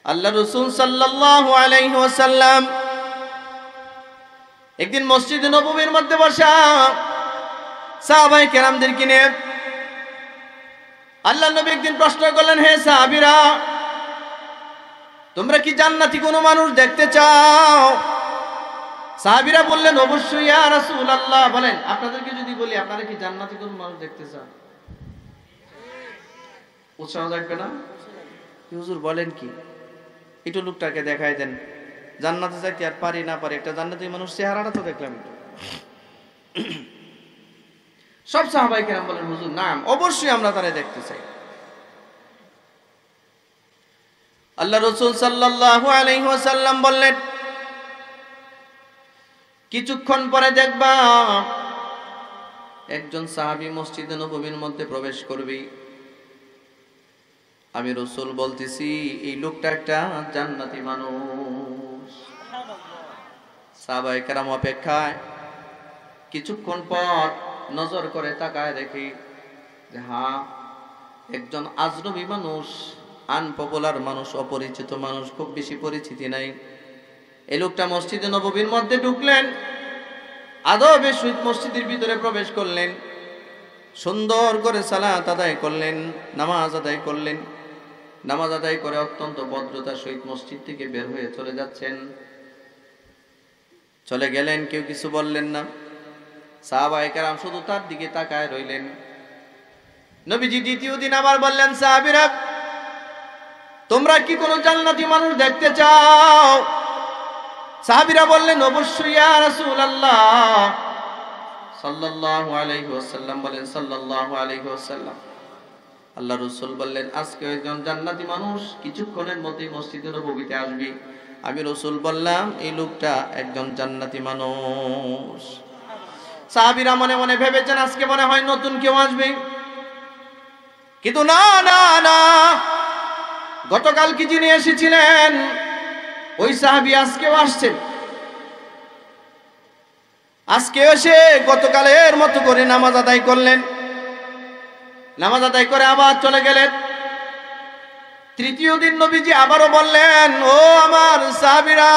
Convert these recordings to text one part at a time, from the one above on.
আল্লাহ রাসূল সাল্লাল্লাহু আলাইহি ওয়াসাল্লাম একদিন মসজিদে নববীর মধ্যে বসা সাহাবায়ে কেরামদেরকে নিয়ে আল্লাহ নবী একদিন প্রশ্ন করলেন, হে সাহাবীরা, তোমরা কি জান্নাতি কোনো মানুষ দেখতে চাও? সাহাবীরা বললেন, অবশ্যই ইয়া রাসূলুল্লাহ। বলেন, আপনাদেরকে যদি বলি আপনারা কি জান্নাতি কোনো মানুষ দেখতে চান? উৎসাহ লাগবে না? হুজুর বলেন কি? একটু লোকটাকে দেখাই দেন, জান্নাতে যাইতে আর পারি না পারি, একটা জান্নাতি মানুষ চেহারাটা তো দেখলাম। সব সাহাবায়ে কেরাম বলেন, হুজুর নাম, অবশ্যই আমরা তারে দেখতে চাই। আল্লাহ রাসূল সাল্লাল্লাহু আলাইহি ওয়াসাল্লাম বললেন, কিছুক্ষণ পরে দেখবা একজন সাহাবী মসজিদে নববীর মধ্যে প্রবেশ করবে। আমি রাসূল বলতেছি, এই লোকটা একটা জান্নাতি মানুষ। সাহাবায়ে কেরাম অপেক্ষায় কিছুক্ষণ পর নজর করে তাকায় দেখি যে হ্যাঁ, একজন আজনবী মানুষ, আনপপুলার মানুষ, অপরিচিত মানুষ, খুব বেশি পরিচিতি নাই। এই লোকটা মসজিদে নববীর মধ্যে ঢুকলেন, আদবের সহিত মসজিদের ভিতরে প্রবেশ করলেন, সুন্দর করে সালাত আদায় করলেন, নামাজ আদায় করলেন। নামাজ আদায় করে অত্যন্ত ভদ্রতার সহিত মসজিদ থেকে বের হয়ে চলে যাচ্ছেন। চলে গেলেন, কেউ কিছু বললেন না। সাহাবায়ে কেরাম শুধু তার দিকে তাকায় রইলেন। নবীজি দ্বিতীয় দিন আবার বললেন, সাহাবীরা, তোমরা কি কোনো জান্নাতি মানুষ দেখতে চাও? সাহাবীরা বললেন, অবশ্যই ইয়া রাসূলুল্লাহ সাল্লাল্লাহু আলাইহি ওয়াসাল্লাম। বলেন, সাল্লাল্লাহু আলাইহি ওয়াসাল্লাম। আল্লাহ রাসূল বললেন, আজকে একজন জান্নাতি মানুষ কিছুক্ষণের মধ্যেই মসজিদে নববীতে আসবে। আমি রাসূল বললাম, এই লোকটা একজন জান্নাতি মানুষ। সাহাবীরা মনে মনে ভেবেছেন আজকে মনে হয় নতুন কেউ আসবে, কিন্তু না না না, গতকাল কি যিনি এসেছিলেন ওই সাহাবী আজকেও আসছেন। আজকে এসে গতকালের মতো করে নামাজ আদায় করলেন, নামাজ আদায় করে আবার চলে গেলেন। তৃতীয় দিন নবীজি আবারও বললেন, ও আমার সাহাবীরা,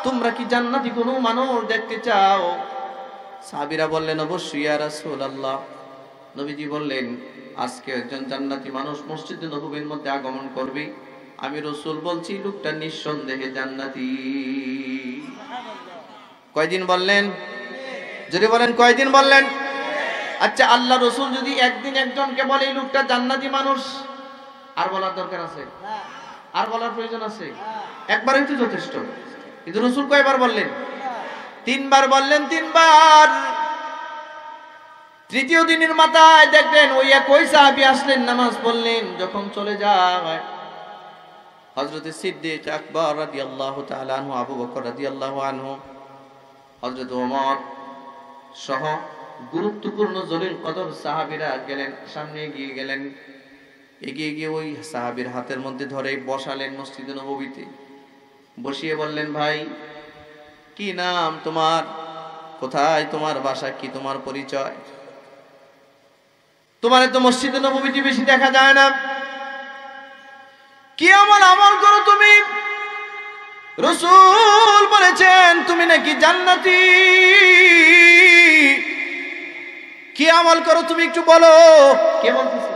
তোমরা কি জান্নাতি কোনো মানুষ দেখতে চাও? সাহাবীরা বললেন, অবশ্যই ইয়া রাসূলুল্লাহ। নবীজি বললেন, আজকে একজন জান্নাতি মানুষ মসজিদে নববীর মধ্যে আগমন করবে। আমি রাসূল বলছি, লোকটা নিঃসন্দেহে জান্নাতি। কয়দিন বললেন? যদি বলেন কয়দিন বললেন? আচ্ছা, আল্লাহ রাসূল যদি একদিন একজনকে বলে এই লোকটা জান্নাতি মানুষ, আর বলার দরকার আছে? আর বলার প্রয়োজন আছে? একবারই তো যথেষ্ট। কিন্তু রাসূল কয়বার বললেন? তিনবার বললেন, তিনবার। তৃতীয় দিনের মাথায় দেখলেন ওই একই সাহাবী আসলেন, নামাজ পড়লেন। যখন চলে যায়, হযরত সিদ্দিক আকবর রাদিয়াল্লাহু তাআলা আনহু, আবু বকর রাদিয়াল্লাহু আনহু, হযরত ওমর সহ গুরুত্বপূর্ণ জলিল কদর সাহাবীরা গেলেন, সামনে এগিয়ে গেলেন। এগিয়ে গিয়ে ওই সাহাবীর হাতের মধ্যে ধরে বসালেন মসজিদে নববীতে। বসিয়ে বললেন, ভাই, কি নাম তোমার? কোথায় তোমার বাসা? কি তোমার পরিচয়? তোমার তো মসজিদে নববীতে বেশি দেখা যায় না, কি আমল করো তুমি? রাসূল বলেছেন তুমি নাকি জান্নাতি, কি আমল করো তুমি একটু বলো। কে বলতেছে?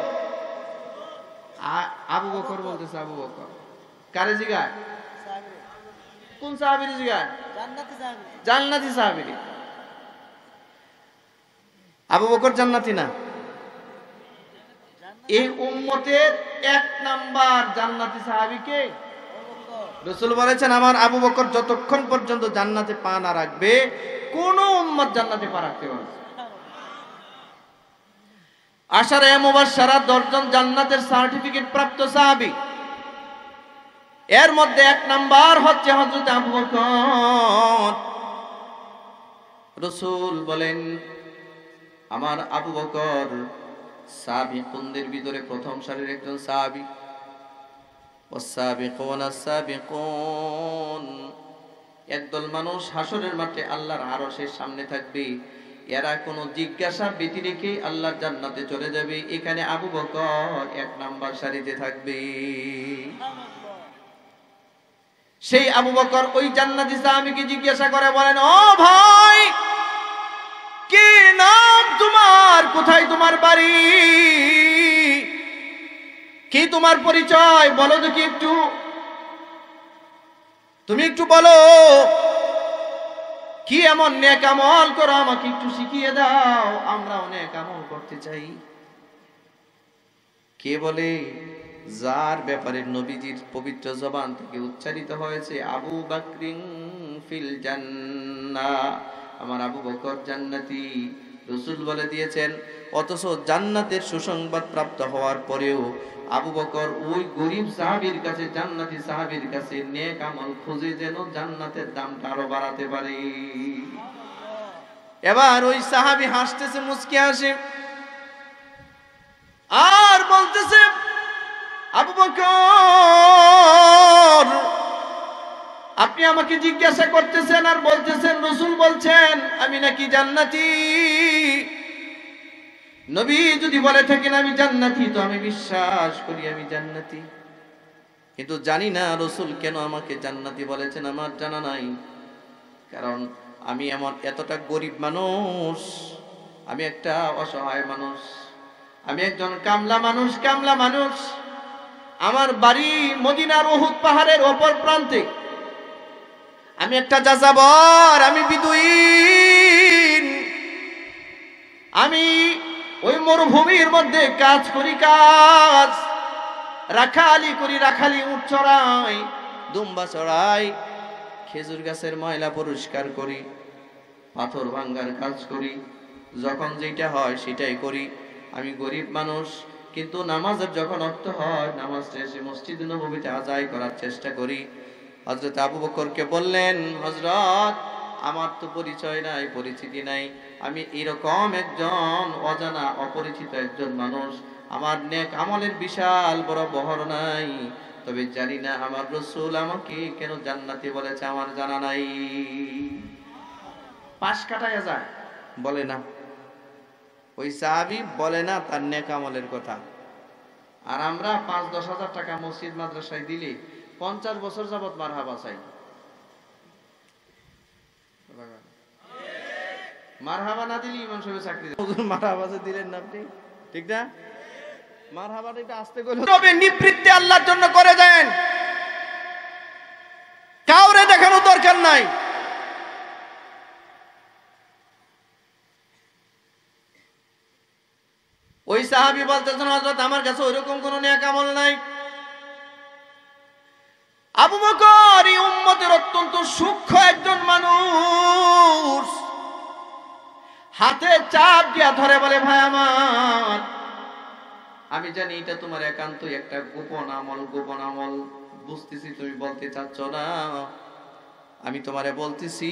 আবু বকর বলতেছে। আবু বকর কারে জিগায়? কোন সাহাবীর জিগায়? জান্নাতি সাহাবী। আবু বকর জান্নাতি না? এই উম্মতের এক নাম্বার জান্নাতি সাহাবী কে? রাসূল বলেছেন, আমার আবু বকর যতক্ষণ পর্যন্ত জান্নাতে পা না রাখবে, কোন উম্মত জান্নাতে পা রাখতে পারবে না। আশারে মুবাশশারা 10 জন জান্নাতের সার্টিফিকেট প্রাপ্ত সাহাবী, এর মধ্যে এক নাম্বার হচ্ছে হযরত আবু বকর। রাসূল বলেন, আমার আবু বকর সাবিকুনদের ভিতরে প্রথম সারির একজন সাহাবী। ওয়াসাবিকুন আস-সাবিকুন, একদল মানুষ হাসরের মাঠে আল্লাহর আরশের সামনে থাকবে। এরা কোনো জিজ্ঞাসা ব্যতিরেকে আল্লাহর জান্নাতে চলে যাবে। এখানে আবু বকর এক নাম্বার সারিতে থাকবে। সেই আবু বকর ওই জান্নাতি সাহাবীকে জিজ্ঞাসা করে বলেন, ও ভাই, কি নাম তোমার, কোথায় তোমার বাড়ি, কি তোমার পরিচয়, বলো দেখি একটু, তুমি একটু বলো, কি এমন নেক আমল করো, আমাকে একটু শিখিয়ে দাও, আমরা অনেক আমল করতে চাই। কে বলে, যার ব্যাপারে নবীজির পবিত্র জবান থেকে উচ্চারিত হয়েছে, আবু বকরিন ফিল জান্নাহ, আমার আবু বকর জান্নাতি, রাসূল বলে দিয়েছেন। অথচ জান্নাতের সুসংবাদ প্রাপ্ত হওয়ার পরেও আবু বকর ওই গরিব সাহাবীর কাছে, জান্নাতি সাহাবীর কাছে নেক আমল খুঁজে যেন জান্নাতের দামটা আরো বাড়াতে পারে। এবার ওই সাহাবী হাসতেছে, মুচকি হাসে, আর বলতেছে, আবু বকর, আপনি আমাকে জিজ্ঞাসা করতেছেন আর বলতেছেন, রাসূল বলছেন আমি নাকি জান্নাতি। নবী যদি বলে থাকেন আমি জান্নাতি, তো আমি বিশ্বাস করি আমি জান্নাতি, কিন্তু জানি না রাসূল কেন আমাকে জান্নাতি বলেছেন, আমার জানা নাই। কারণ আমি এমন এতটা গরিব মানুষ, আমি একটা অসহায় মানুষ, আমি একজন কামলা মানুষ। আমার বাড়ি মদিনার উহুদ পাহাড়ের অপর প্রান্তে, আমি একটা যাযাবর, আমি বিদুইন, আমি ওই মরুভূমির মধ্যে কাজ করি, রাখালি করি, রাখালি উট চড়াই, দুম্বা চড়াই, খেজুর গাছের ময়লা পরিষ্কার করি, পাথর ভাঙ্গার কাজ করি, যখন যেটা হয় সেটাই করি। আমি গরিব মানুষ, কিন্তু নামাজের যখন অর্থ হয় নামাজটা এসে মসজিদে নববীতে আদায় করার চেষ্টা করি। হযরত আবু বকরকে বললেন, হযরত, আমার তো পরিচয় নাই, পরিচিতি নাই, আমি এরকম একজন অজানা অপরিচিত একজন মানুষ, আমার নেক আমলের বিশাল বড় বহর নাই, তবে জানি না আমার রাসূল আমাকে কেন জান্নাতি বলেছে, আমার জানা নাই। পাশ কাটায়া যায়, বলে না, ওই সাহাবী বলে না তার নেক আমলের কথা। আর আমরা ৫-১০ হাজার টাকা মসজিদ মাদ্রাসায় দিলে ৫০ বছর যাবত মারহাবা চাই। মারহাবা না দিলে ইমাম সাহেব চাকরি দেন, মারহাবা যে দিলেন না আপনি, ঠিক না? মারহাবাটা এটা আস্তে করে তবে নিবৃত্তি আল্লাহর জন্য করে দেন, কাউরে দেখানো দরকার নাই। ওই সাহাবী বলতেছেন, হযরত, আমার কাছে ওইরকম কোন নেক আমল নাই। আবু বকর এই উম্মতের অত্যন্ত সূক্ষ্ম একজন মানুষ, হাতে চাপ দিয়া ধরে বলে, ভাই আমার, আমি জানি এটা তোমার একান্তই একটা গোপন আমল, বুঝতেছি তুমি বলতে চাচ্ছ না, আমি তোমারে বলতেছি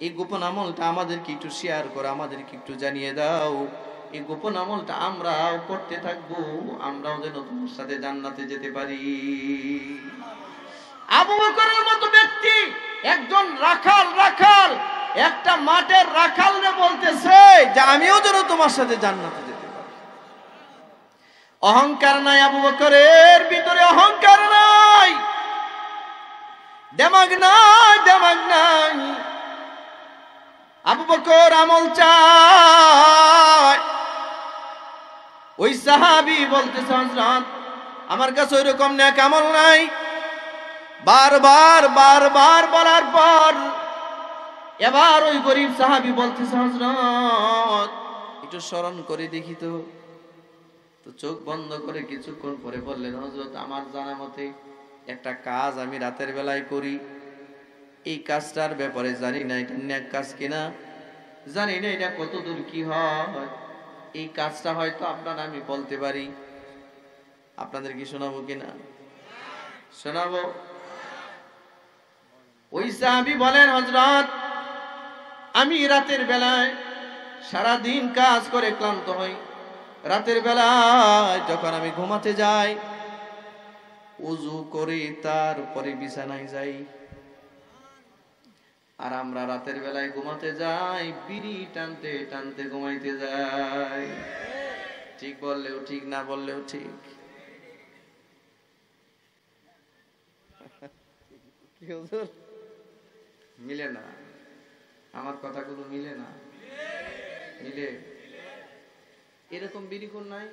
এই গোপন আমলটা আমাদেরকে একটু শেয়ার করো, আমাদেরকে একটু জানিয়ে দাও, এই গোপন আমলটা আমরাও করতে থাকবো, আমরাও যেন তোমার সাথে জান্নাতে যেতে পারি। আবু বকরের মতো ব্যক্তি, একজন রাখাল একটা মাঠের রাখালরে বলতেছে যে আমিও যেন তোমার সাথে জান্নাতে যেতে পারি। অহংকার নাই আবু বকরের ভিতরে, অহংকার নাই, দেমাগ নাই। আবু বকর আমল চায়। ওই সাহাবী বলতেছে, হযরত, আমার কাছে ওইরকম নেক আমল নাই। বারবার বলার পর এবার ওই গরিব সাহাবী বলতেছে, হযরত, একটু স্মরণ করে দেখি তো। চোখ বন্ধ করে কিছুক্ষণ পরে বললেন, হযরত, আমার জানা মতে একটা কাজ আমি রাতের বেলায় করি, এই কাজটার ব্যাপারে জানি না এটা নেক কাজ কিনা, জানি না এটা কতদূর কি হয়, এই কাজটা হয়তো আপনারা আমি বলতে পারি, আপনাদের কি শোনাবো কিনা? শোনাবো। ওই সাহাবী বলেন, হযরত, আমি রাতের বেলায় সারাদিন কাজ করে ক্লান্ত হই, রাতের বেলায় যখন আমি ঘুমাতে যাই, ওযু করে তারপরে বিছানায় যাই। আর আমরা রাতের বেলায় ঘুমাতে যাই, বিড়ি টানতে টানতে ঘুমাইতে যাই। ঠিক বললেও ঠিক, না বললেও ঠিক। কি হুজুর মিলে না, আমার কথাগুলো মিলে না? মিলে। এরকম বিড়ি কোন নাই?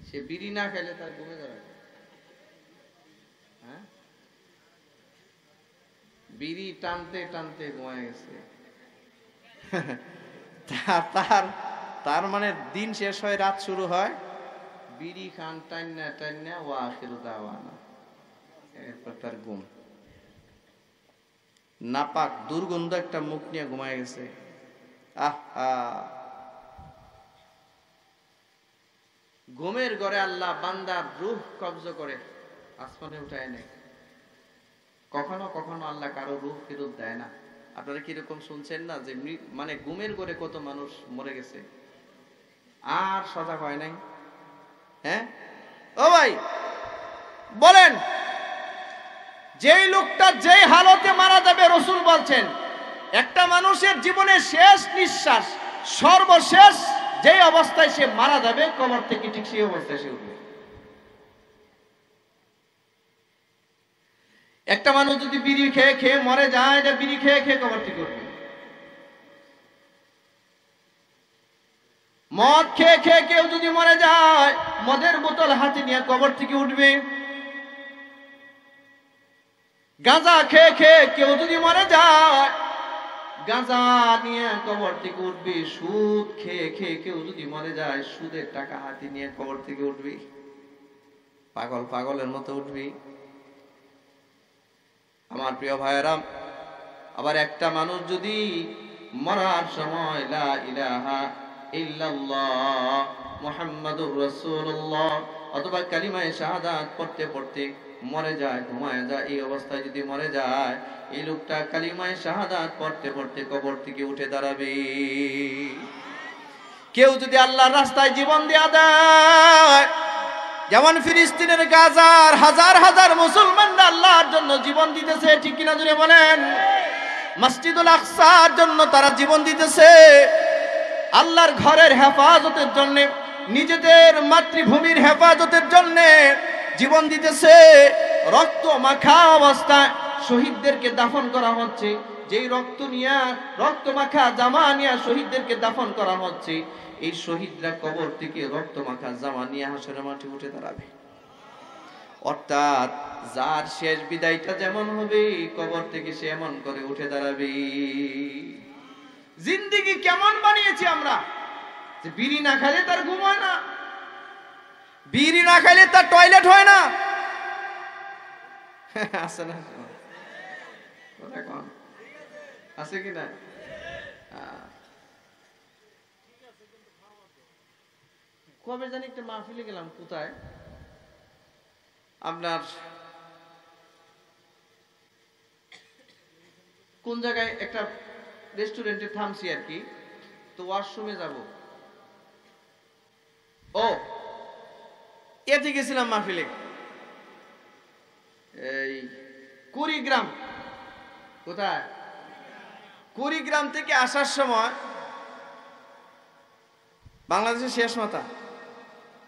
সে বিড়ি না খেলে তার ঘুমে দাঁড়ায়। হ্যাঁ, বিড়ি টানতে টানতে ঘুমায় গেছে। তার তার মানে দিন শেষ হয়, রাত শুরু হয়, বিড়ি খান টান্না টান্না ও আখিরু দাওয়ানা, এরপর তার ঘুম। নাপাক দুর্গন্ধ একটা মুখ নিয়ে ঘুমায় গেছে। আহা, ঘুমের ঘরে আল্লাহ বান্দার রূহ কবজ করে আসমানে উঠায় নেয়। কখনো কখনো আল্লাহ কারো রূহ ফেরত দেয় না। আপনারা কিরকম শুনছেন না যে মানে ঘুমের ঘরে কত মানুষ মরে গেছে আর সজাগ হয় নাই। হ্যাঁ ও ভাই বলেন, যেই লোকটা যেই হালতে মারা যাবে, রাসূল বলছেন একটা মানুষের জীবনের শেষ নিঃশ্বাস সর্বশেষ যেই অবস্থায় সে মারা যাবে, কবর থেকে ঠিক সেই অবস্থায় সে উঠবে। একটা মানুষ যদি বিড়ি খেয়ে খেয়ে মরে যায়, এটা বিড়ি খেয়ে খেয়ে কবর থেকে উঠবে। মদ খেয়ে খেয়ে কেউ যদি মরে যায়, মদের বোতল হাতে নিয়ে কবর থেকে উঠবে। গাঁজা খেয়ে খেয়ে কেউ যদি মরে যায়, গাঁজা নিয়ে কবর থেকে উঠবে। সুদ খেয়ে খেয়ে কেউ যদি মরে যায়, সুদের টাকা হাতে নিয়ে কবর থেকে উঠবে। পাগল পাগলের মতো উঠবি। আমার প্রিয় ভাইয়েরা, আবার একটা মানুষ যদি মরার সময় লা ইলাহা ইল্লাল্লাহ মুহাম্মাদুর রাসূলুল্লাহ অথবা কালিমায়ে শাহাদাত পড়তে পড়তে মরে যায়, ঘুমায় যায়, এই অবস্থায় যদি মরে যায়, এই লোকটা কালিমায়ে শাহাদাত পড়তে পড়তে কবর থেকে উঠে দাঁড়াবে। কেউ যদি আল্লাহর রাস্তায় জীবন দেয়া দেয়, যেমন ফিলিস্তিনের গাজার হাজার হাজার মুসলমানরা আল্লাহর জন্য জীবন দিতেছে, ঠিক কিনা জুড়ে বলেন? মসজিদুল আকসার জন্য তারা জীবন দিতেছে, আল্লাহর ঘরের হেফাজতের জন্য, নিজেদের মাতৃভূমির হেফাজতের জন্য জীবন দিতেছে। রক্ত মাখা অবস্থায় শহীদদেরকে দাফন করা হচ্ছে। যেই রক্ত নিয়ে, রক্ত মাখা জামা নিয়ে শহীদদেরকে দাফন করা হচ্ছে, এই শহীদরা কবর থেকে রক্ত মাখা জামা নিয়ে হাসরের মাঠে উঠে দাঁড়াবে। অর্থাৎ যার শেষ বিদায়টা যেমন হবে, কবর থেকে সে এমন করে উঠে দাঁড়াবে। জিন্দেগি কেমন বানিয়েছি আমরা, যে বিড়ি না খাইলে তার ঘুম হয় না, বিড়ি না খাইলে তার টয়লেট হয় না। আছে না? আছে কি না? কবে জানি একটা মাহফিলে গেলাম, কোথায় আপনার কোন জায়গায় একটা রেস্টুরেন্টে থামছি আর কি, তো ওয়াশরুমে যাব, ও এতে গেছিলাম মাহফিলে, এই কুড়িগ্রাম। কোথায়? কুড়িগ্রাম থেকে আসার সময়, বাংলাদেশের শেষ মাথা,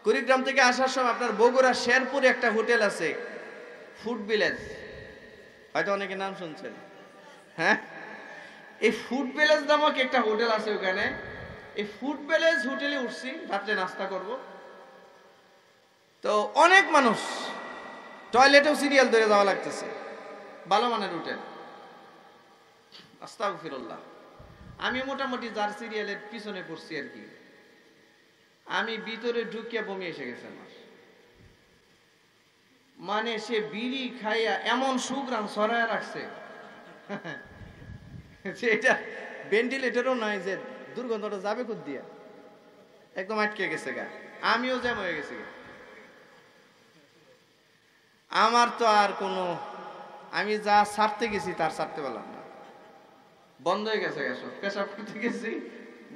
কুড়িগ্রাম থেকে আসার সময় আপনার বগুড়া শেরপুরে একটা হোটেল আছে, ফুড ভিলেজ, হয়তো অনেকে নাম শুনছেন। হ্যাঁ, এই ফুড ভিলেজ নামক একটা হোটেল আছে ওখানে। এই ফুড ভিলেজ হোটেলে উঠছি, রাত্রে নাস্তা করব। তো অনেক মানুষ, টয়লেটেও সিরিয়াল ধরে যাওয়া লাগতেছে, ভালো মানের হোটেল। আস্তাগফিরুল্লাহ। আমি মোটামুটি যার সিরিয়ালের পিছনে পড়ছি আর কি, আমি ভিতরে ঢুকিয়া বমি এসে গেছে আমার। মানে সে বিড়ি খাইয়া এমন সুগ্রাম ছড়ায় রাখছে, এটা ভেন্টিলেটরও নাই যে দুর্গন্ধটা যাবে কোথ দিয়া, একদম আটকে গেছে গা। আমিও জ্যাম হয়ে গেছি গা। আমার তো আর কোনো, আমি যা ছাড়তে গেছি তার ছাড়তে পারলাম না, বন্ধ হয়ে গেছে গা সব। পেশাব করতে গেছি,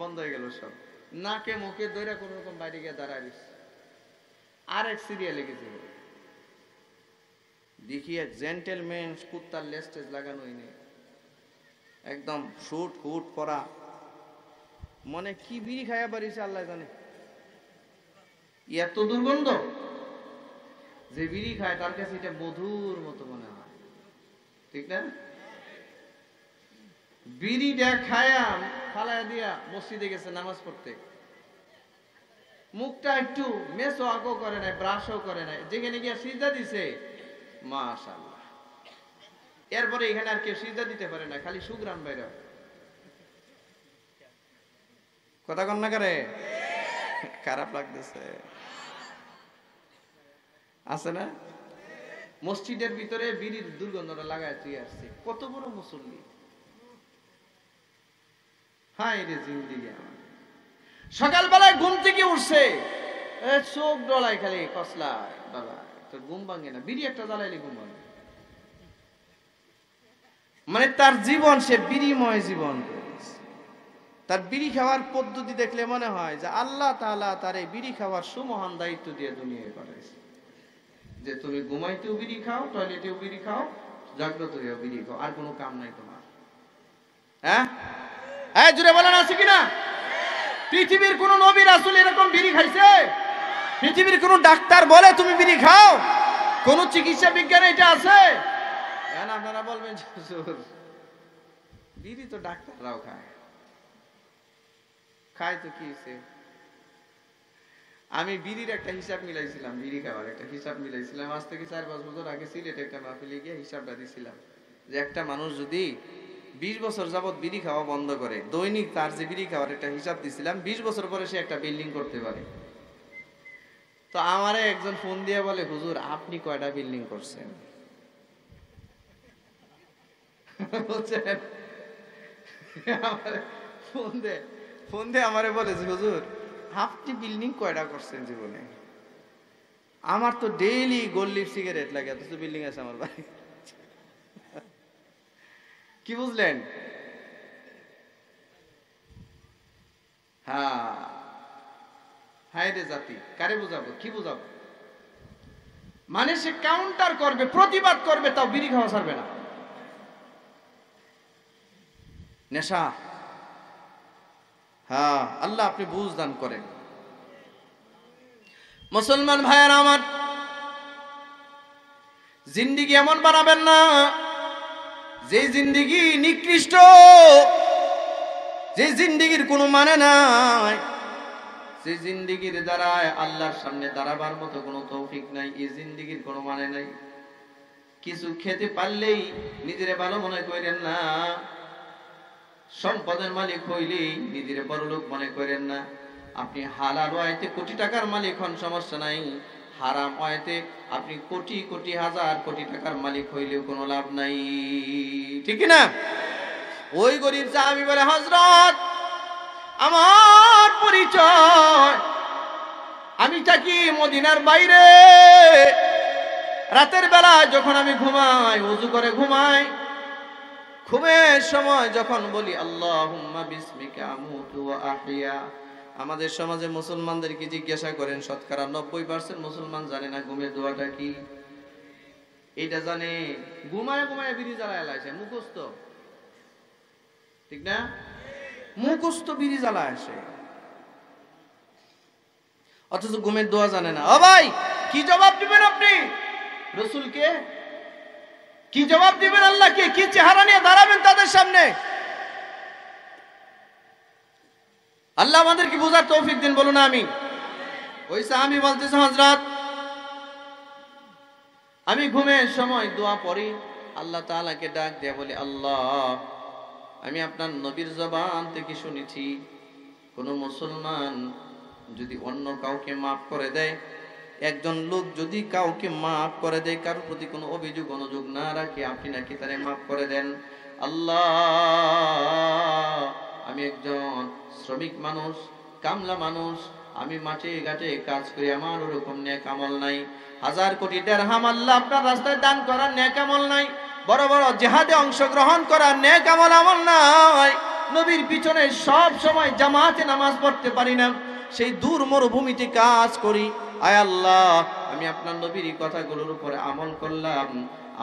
বন্ধ হয়ে গেল সব। নাকে মুখে দইরা কোন রকম বাইরে গিয়ে দাঁড়ায় দিচ্ছে। আর এক সিরিয়ালে গেছি, দেখি এক জেন্টেলম্যান, কুত্তার লেস্টেজ লাগানোই নেই, একদম শুট হুট পরা, মনে কি বিড়ি খাইয়া পারিছে আল্লাহ জানে, এত দুর্গন্ধ। যে বিড়ি খায় তার কাছে এটা মধুর মতো মনে হয়, ঠিক না? বিড়িটা খায়া ফালায়া দিয়া মসজিদে গেছে নামাজ পড়তে, মুখটা একটু মেসো আকো করে নাই, ব্রাশও করে নাই, যেখানে গিয়া সিজদা দিছে মাশাআল্লাহ, এরপরে এখানে আর কেউ সিজদা দিতে পারে না, খালি সুগ্রাম বাইরে। কথা কন না করে, খারাপ লাগতেছে আছে না? মসজিদের ভিতরে বিড়ির দুর্গন্ধটা লাগায় তুই আসছে, কত বড় মুসল্লি। হায় রে জিন্দিগি আমার। সকালবেলায় ঘুম থেকে উঠছে, চোখ ডলায় খালি কসলায় ডলায়, তোর ঘুম ভাঙে না, বিড়ি একটা জ্বালাইলে ঘুম ভাঙে। মানে তার জীবন সে বিড়িময় জীবন করেছে। তার বিড়ি খাওয়ার পদ্ধতি দেখলে মনে হয় যে আল্লাহ তাআলা তার এই বিড়ি খাওয়ার সুমহান দায়িত্ব দিয়ে দুনিয়ায় পাঠাইছে, যে তুমি ঘুমাইতেও বিড়ি খাও, টয়লেটেও বিড়ি খাও, জাগ্রত হয়েও বিড়ি খাও, আর কোনো কাম নাই তোমার। হ্যাঁ জুড়ে বলেন আছে কিনা? পৃথিবীর কোন নবী রাসূল এরকম বিড়ি খাইছে? পৃথিবীর কোন ডাক্তার বলে তুমি বিড়ি খাও? কোন চিকিৎসা বিজ্ঞানে এটা আছে? এখন আপনারা বলবেন বিড়ি তো ডাক্তাররাও খায়, খায় তো কি হয়েছে? আমি বিড়ির একটা হিসাব মিলাইছিলাম, বিড়ি খাওয়ার একটা হিসাব মিলাইছিলাম, আজ থেকে 4-5 বছর আগে সিলেটে একটা মাহফিলে গিয়ে হিসাবটা দিছিলাম যে একটা মানুষ যদি 20 বছর যাবত বিড়ি খাওয়া বন্ধ করে, দৈনিক তার যে বিড়ি খাওয়ার একটা হিসাব দিছিলাম, 20 বছর পরে সে একটা বিল্ডিং করতে পারে। তো আমারে একজন ফোন দিয়ে বলে, হুজুর আপনি কয়টা বিল্ডিং করছেন? বুঝছেন? ফোন দিয়ে আমারে বলে যে হুজুর আপনি বিল্ডিং কয়টা করছেন জীবনে? আমার তো ডেইলি গোল্ড লিপ সিগারেট লাগে, এত বিল্ডিং আছে আমার বাড়ি। কি বুঝলেন? হায় রে জাতি, কারে বুঝাবো, কি বুঝাবো? মানে সে কাউন্টার করবে, প্রতিবাদ করবে, তাও বিড়ি খাওয়া ছাড়বে না। নেশা, আল্লাহ আপনি বুঝ দান করেন। মুসলমান ভাইয়ের আমার, জিন্দিগি এমন বানাবেন না যে জিন্দিগি নিকৃষ্ট, যে জিন্দিগির কোনো মানে নাই, যে জিন্দিগির দ্বারায় আল্লাহর সামনে দাঁড়াবার মতো কোনো তৌফিক নাই, এই জিন্দিগির কোনো মানে নাই। কিছু খেতে পারলেই নিজের ভালো মনে করেন না, সম্পদের মালিক হইলেই নিজের বড়লোক মনে করেন না। আপনি হালাল ওয়াইতে কোটি টাকার মালিক হন, সমস্যা নাই, হারাম ওয়াইতে আপনি কোটি কোটি হাজার কোটি টাকার মালিক হইলেও কোনো লাভ নাই, ঠিক না? ওই গরিব সাহাবী বলে, হযরত আমার পরিচয়, আমি থাকি মদিনার বাইরে, রাতের বেলা যখন আমি ঘুমাই, ওযু করে ঘুমাই, ঘুমের সময় যখন বলি আল্লাহুম্মা বিসমিকা আমুতু ওয়া আহইয়া। আমাদের সমাজে মুসলমানদেরকে জিজ্ঞাসা করেন, শতকরা 90% মুসলমান জানে না ঘুমের দোয়াটা কি। এটা জানে, ঘুমায় ঘুমায় বিড়ি জ্বালায় লাইছে, মুখস্থ, ঠিক না? মুখস্থ বিড়ি জ্বালায় আসে, অথচ ঘুমের দোয়া জানে না। ও ভাই, কি জবাব দিবেন আপনি রাসূলকে? কি জবাব দিবেন আল্লাহকে? কি চেহারা নিয়ে দাঁড়াবেন তাদের সামনে? আল্লাহ আমাদেরকে বোঝার তৌফিক দিন, বলুন আমিন। ওই সাহাবী বলতেছে, হযরত আমি ঘুমের সময় দোয়া পড়ি, আল্লাহ তাআলাকে ডাক দিয়ে বলি, আল্লাহ আমি আপনার নবীর জবান থেকে শুনেছি, কোন মুসলমান যদি অন্য কাউকে মাফ করে দেয়, একজন লোক যদি কাউকে মাফ করে দেয়, কারোর প্রতি কোনো অভিযোগ অনুযোগ না রাখে, আপনি নাকি তারে মাফ করে দেন। আল্লাহ আমি একজন শ্রমিক মানুষ, কামলা মানুষ, আমি মাঠে ঘাটে কাজ করি, আমার ওরকম নেক আমল নাই, 1000 কোটি দিরহাম আল্লাহ আপনার রাস্তায় দান করার নেক আমল নাই, বড় বড় জিহাদে অংশগ্রহণ করার নেক আমল নাই, নবীর পিছনে সব সময় জামাতে নামাজ পড়তে পারি না, সেই দূর মরুভূমিতে কাজ করি। আয় আল্লাহ আমি আপনার নবীর কথাগুলোর উপরে আমল করলাম,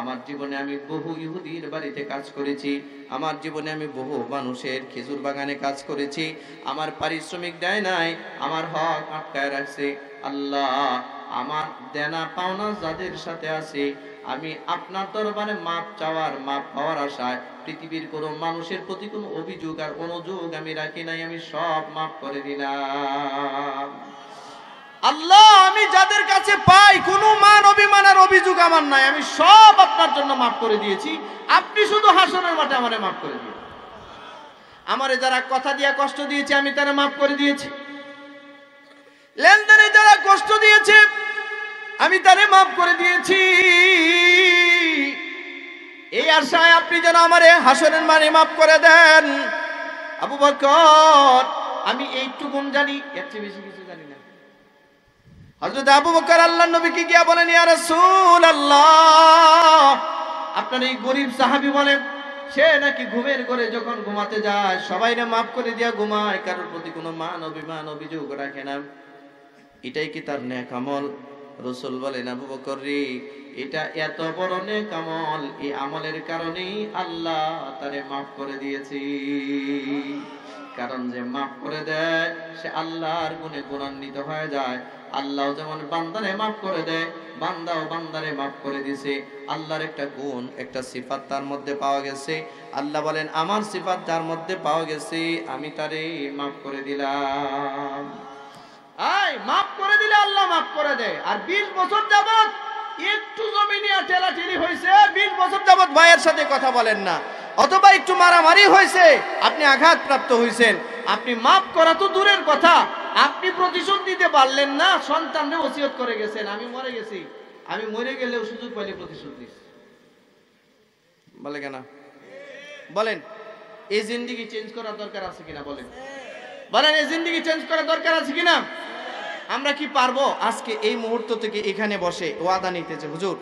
আমার জীবনে আমি বহু ইহুদির বাড়িতে কাজ করেছি, আমার জীবনে আমি বহু মানুষের খেজুর বাগানে কাজ করেছি, আমার পারিশ্রমিক দেয় নাই, আমার হক আটকায় রাখছে। আল্লাহ আমার দেনা পাওনা যাদের সাথে আছে আমি আপনার দরবারে মাপ চাওয়ার, মাপ পাওয়ার আশায় পৃথিবীর কোনো মানুষের প্রতি কোনো অভিযোগ আর অনুযোগ আমি রাখি নাই, আমি সব মাফ করে দিলাম। আল্লাহ, আমি যাদের কাছে পাই কোনো মান অভিমান আর অভিযোগ আমার নাই, আমি সব আপনার জন্য মাফ করে দিয়েছি। আপনি শুধু হাসরের মাঠে আমারে মাফ করে দিয়েছেন। আমারে যারা কথা দিয়া কষ্ট দিয়েছে আমি তারা মাফ করে দিয়েছি। লেনদেনে যারা কষ্ট দিয়েছে আমি তারে মাফ করে দিয়েছি। এই আশায় আপনি যেন আমারে হাসরের মাঠে মাফ করে দেন। আবু বকর, আমি এইটুকুন জানি, এর চেয়ে বেশি কিছু জানি না। হযরত আবু বকর আল্লাহর নবীকে গিয়া বলেন, ইয়া রাসূলুল্লাহ, আপনার এই গরীব সাহাবী বলেন সে নাকি ঘুমের ঘরে যখন ঘুমাতে যায় সবাইরে মাফ করে দিয়া ঘুমায়, কারোর প্রতি কোনো মান অভিমান অভিযোগ রাখে না, এটাই কি তার নেক আমল? রাসূল বলেন, আবু বকর রে, এটা এত বড় নেক আমল, এই আমলের কারণেই আল্লাহ তারে মাফ করে দিয়েছে। কারণ যে মাফ করে দেয় সে আল্লাহর গুণে গুণান্বিত হয়ে যায়। আল্লাহ যেমন বান্দারে মাফ করে দেয়, বান্দাও বান্দারে মাফ করে দিয়েছে। আল্লাহর একটা গুণ, একটা সিফাত তার মধ্যে পাওয়া গেছে। আল্লাহ বলেন, আমার সিফাত যার মধ্যে পাওয়া গেছে আমি তারে মাফ করে দিলাম। আয় মাফ করে দিলে আল্লাহ মাফ করে দেয়। আর 20 বছর যাবত একটু জমিনে ঠেলাঠেলি হয়েছে, 20 বছর যাবত ভাইয়ের সাথে কথা বলেন না, অথবা একটু মারামারি হয়েছে, আপনি আঘাতপ্রাপ্ত হয়েছেন, আপনি মাফ করা তো দূরের কথা, আপনি প্রতিশোধ দিতে পারলেন না। সন্তানরে ওসিয়ত করে গেছেন, আমি মরে গেছি, আমি মরে গেলেও সুযোগ পাইলে প্রতিশোধ দিস। বলে কেন? বলেন, এই জিন্দেগি চেঞ্জ করার দরকার আছে কিনা? বলেন বলেন, এই জিন্দেগি চেঞ্জ করার দরকার আছে কিনা? আমরা কি পারবো আজকে এই মুহূর্ত থেকে এখানে বসে ওয়াদা নিতে যে হুজুর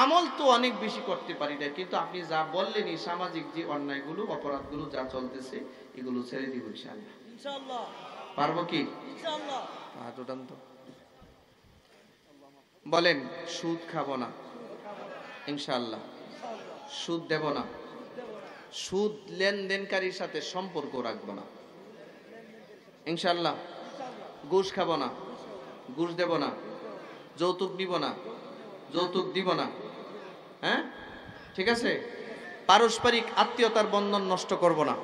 আমল তো অনেক বেশি করতে পারি না, কিন্তু আপনি যা বললেন এই সামাজিক যে অন্যায়গুলো অপরাধগুলো যা চলতেছে এগুলো ছেড়ে দিব ইনশাআল্লাহ। পারবো কি? ইনশাআল্লাহ। বলেন, সুদ খাবো না ইনশাআল্লাহ, সুদ দেব না, সুদ লেনদেনকারীর সাথে সম্পর্ক রাখবো না ইনশাআল্লাহ, ঘুষ খাবো না, ঘুষ দেব না, যৌতুক নিব না, যৌতুক দিব না। হ্যাঁ, ঠিক আছে? পারস্পরিক আত্মীয়তার বন্ধন নষ্ট করব না,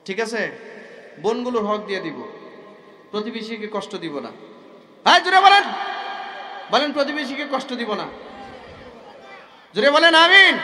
ঠিক আছে? বোনগুলোর হক দিয়ে দিব, প্রতিবেশীকে কষ্ট দিব না। হ্যাঁ, জোরে বলেন, বলেন প্রতিবেশীকে কষ্ট দিব না, জোরে বলেন আমিন।